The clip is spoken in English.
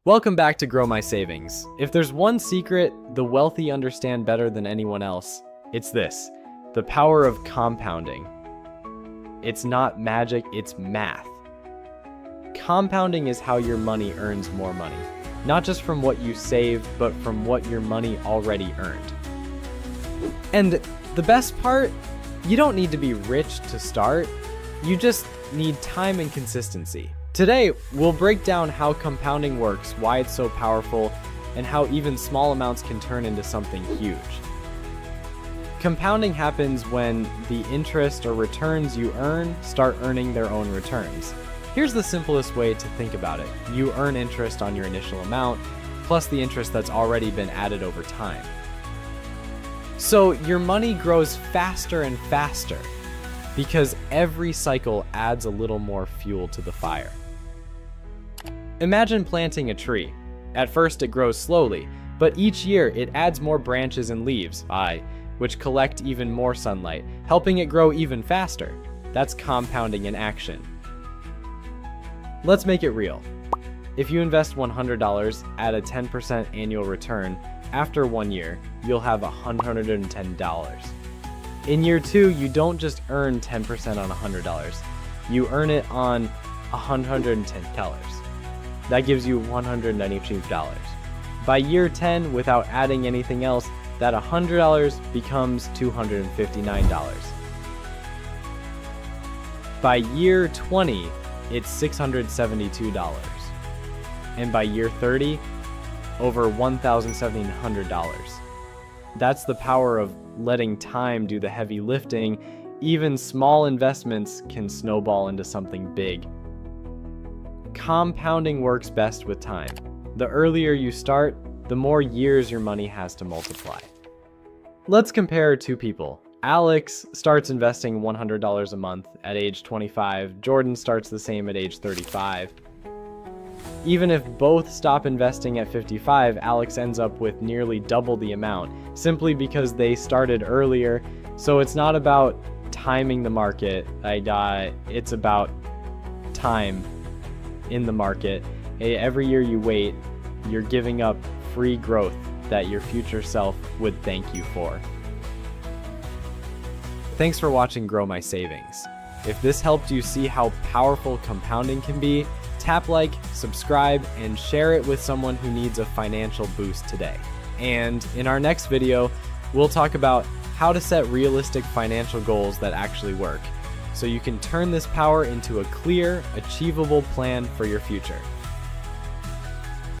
Welcome back to Grow My Savings. If there's one secret the wealthy understand better than anyone else, it's this: the power of compounding. It's not magic, it's math. Compounding is how your money earns more money, not just from what you save, but from what your money already earned. And the best part, you don't need to be rich to start, you just need time and consistency. Today, we'll break down how compounding works, why it's so powerful, and how even small amounts can turn into something huge. Compounding happens when the interest or returns you earn start earning their own returns. Here's the simplest way to think about it. You earn interest on your initial amount, plus the interest that's already been added over time. So your money grows faster and faster because every cycle adds a little more fuel to the fire. Imagine planting a tree. At first it grows slowly, but each year it adds more branches and leaves, which collect even more sunlight, helping it grow even faster. That's compounding in action. Let's make it real. If you invest $100 at a 10% annual return, after 1 year, you'll have $110. In year 2, you don't just earn 10% on $100, you earn it on $110. That gives you $192. By year 10, without adding anything else, that $100 becomes $259. By year 20, it's $672. And by year 30, over $1,700. That's the power of letting time do the heavy lifting. Even small investments can snowball into something big. Compounding works best with time. The earlier you start, the more years your money has to multiply. Let's compare two people. Alex starts investing $100 a month at age 25. Jordan starts the same at age 35. Even if both stop investing at 55, Alex ends up with nearly double the amount, simply because they started earlier. So it's not about timing the market, it's about time in the market. Every year you wait, you're giving up free growth that your future self would thank you for. Thanks for watching Grow My Savings. If this helped you see how powerful compounding can be, tap like, subscribe, and share it with someone who needs a financial boost today. And in our next video, we'll talk about how to set realistic financial goals that actually work, so you can turn this power into a clear, achievable plan for your future.